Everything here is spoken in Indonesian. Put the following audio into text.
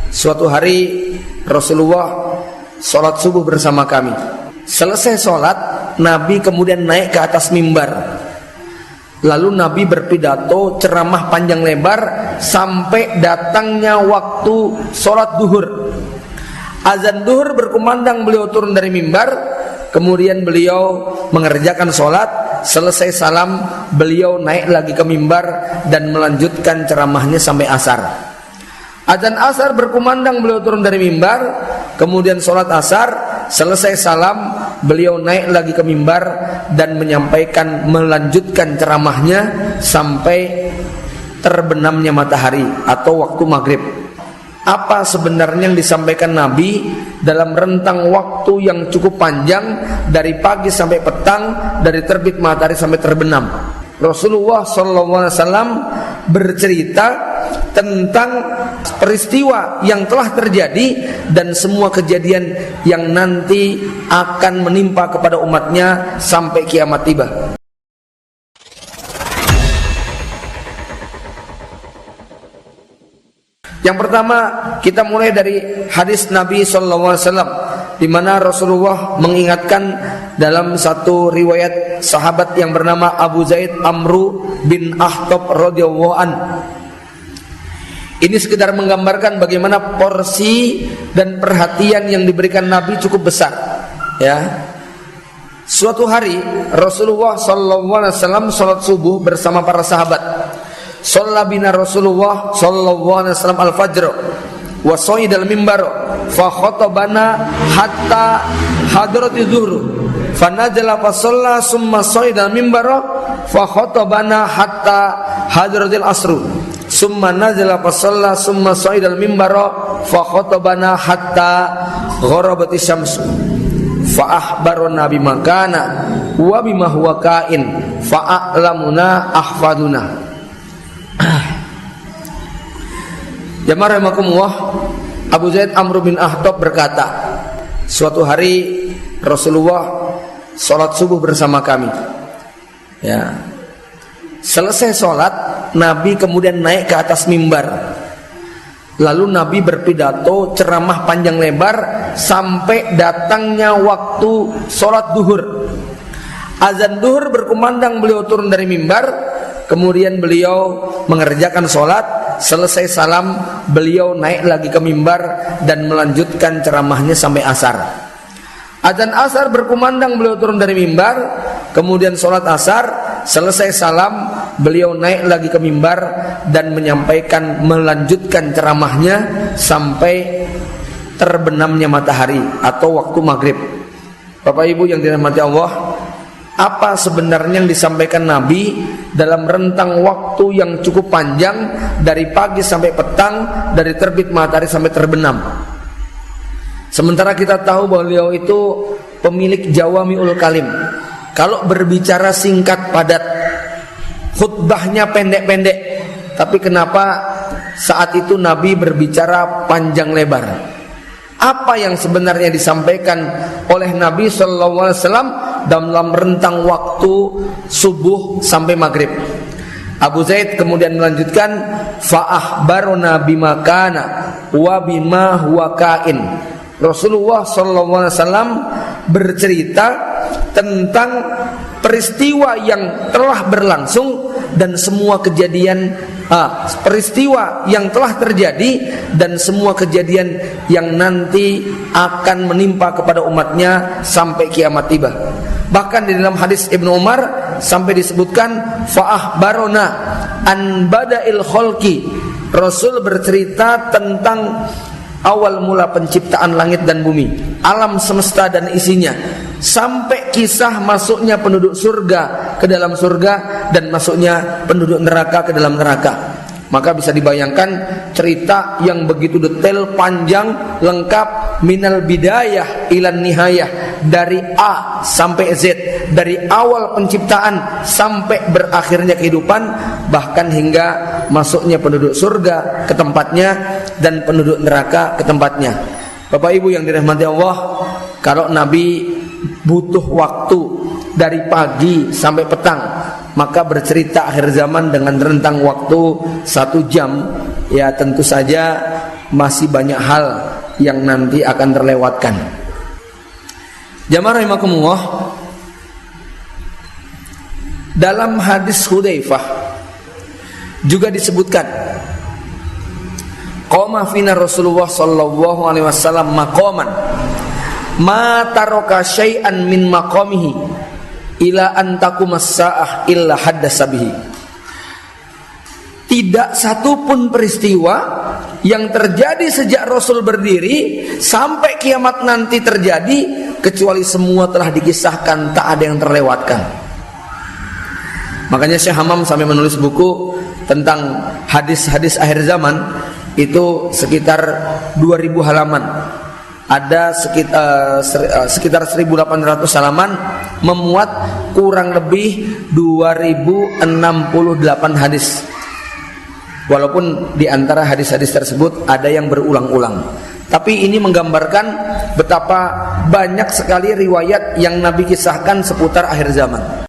Suatu hari Rasulullah sholat subuh bersama kami. Selesai sholat, Nabi kemudian naik ke atas mimbar. Lalu Nabi berpidato ceramah panjang lebar sampai datangnya waktu sholat duhur. Azan duhur berkumandang, beliau turun dari mimbar. Kemudian beliau mengerjakan sholat. Selesai salam, beliau naik lagi ke mimbar dan melanjutkan ceramahnya sampai asar. Azan asar berkumandang, beliau turun dari mimbar. Kemudian sholat asar. Selesai salam, beliau naik lagi ke mimbar dan menyampaikan, melanjutkan ceramahnya sampai terbenamnya matahari atau waktu maghrib. Apa sebenarnya yang disampaikan Nabi dalam rentang waktu yang cukup panjang, dari pagi sampai petang, dari terbit matahari sampai terbenam? Rasulullah SAW bercerita tentang peristiwa yang telah terjadi dan semua kejadian yang nanti akan menimpa kepada umatnya sampai kiamat tiba. Yang pertama, kita mulai dari hadis Nabi SAW, di mana Rasulullah mengingatkan dalam satu riwayat sahabat yang bernama Abu Zaid Amru bin Ahtab radhiyallahu an. Ini sekedar menggambarkan bagaimana porsi dan perhatian yang diberikan Nabi cukup besar. Ya, suatu hari Rasulullah SAW sholat subuh bersama para sahabat. Shalla bina Rasulullah SAW al-fajr wa so'idal mimbar fa khotabana hatta hadrati zuhru fa najala fa shalla summa so'idal mimbar fa khotabana hatta hadratil asru summa nazala fa shalla summa so'idal mimbar fa khotabana hatta gharabati syamsu fa akhbarana bima kana wa bima huwa kain fa a'lamuna ahfaduna. Jamaah rahimakumullah, Abu Zaid Amr bin Ahtab berkata, suatu hari Rasulullah sholat subuh bersama kami. Ya, selesai sholat, Nabi kemudian naik ke atas mimbar. Lalu Nabi berpidato ceramah panjang lebar sampai datangnya waktu sholat duhur. Azan duhur berkumandang, beliau turun dari mimbar. Kemudian beliau mengerjakan sholat. Selesai salam, beliau naik lagi ke mimbar dan melanjutkan ceramahnya sampai asar. Azan asar berkumandang, beliau turun dari mimbar. Kemudian sholat asar. Selesai salam, beliau naik lagi ke mimbar dan menyampaikan, melanjutkan ceramahnya sampai terbenamnya matahari atau waktu maghrib. Bapak Ibu yang dirahmati Allah, apa sebenarnya yang disampaikan Nabi dalam rentang waktu yang cukup panjang, dari pagi sampai petang, dari terbit matahari sampai terbenam? Sementara kita tahu bahwa beliau itu pemilik Jawami'ul Kalim. Kalau berbicara singkat padat, khutbahnya pendek-pendek, tapi kenapa saat itu Nabi berbicara panjang lebar? Apa yang sebenarnya disampaikan oleh Nabi SAW dalam rentang waktu subuh sampai maghrib? Abu Zaid kemudian melanjutkan, fa'ahbarona bima kana wa bima huwa kain. Rasulullah SAW bercerita tentang peristiwa yang telah berlangsung dan semua kejadian, peristiwa yang telah terjadi dan semua kejadian yang nanti akan menimpa kepada umatnya sampai kiamat tiba. Bahkan di dalam hadis Ibnu Umar sampai disebutkan fa'ahbarona an bada'il khalqi. Rasul bercerita tentang awal mula penciptaan langit dan bumi, alam semesta dan isinya, sampai kisah masuknya penduduk surga ke dalam surga dan masuknya penduduk neraka ke dalam neraka. Maka bisa dibayangkan cerita yang begitu detail, panjang, lengkap, minal bidayah ilan nihayah, dari A sampai Z, dari awal penciptaan sampai berakhirnya kehidupan, bahkan hingga masuknya penduduk surga ke tempatnya dan penduduk neraka ke tempatnya. Bapak Ibu yang dirahmati Allah, kalau Nabi butuh waktu dari pagi sampai petang, maka bercerita akhir zaman dengan rentang waktu 1 jam, ya tentu saja masih banyak hal yang nanti akan terlewatkan. Jamaah rahimakumullah, dalam hadis Hudzaifah juga disebutkan, qama fina Rasulullah sallallahu alaihi wasallam maqaman ma taraka syai'an min maqamihi ila an taqumas saah illa haddasa bihi. Tidak satu pun peristiwa yang terjadi sejak Rasul berdiri sampai kiamat nanti terjadi kecuali semua telah dikisahkan, tak ada yang terlewatkan. Makanya Syekh Hamam sampai menulis buku tentang hadis-hadis akhir zaman, itu sekitar 2000 halaman. Ada sekitar 1800 halaman, memuat kurang lebih 2068 hadis. Walaupun di antara hadis-hadis tersebut ada yang berulang-ulang, tapi ini menggambarkan betapa banyak sekali riwayat yang Nabi kisahkan seputar akhir zaman.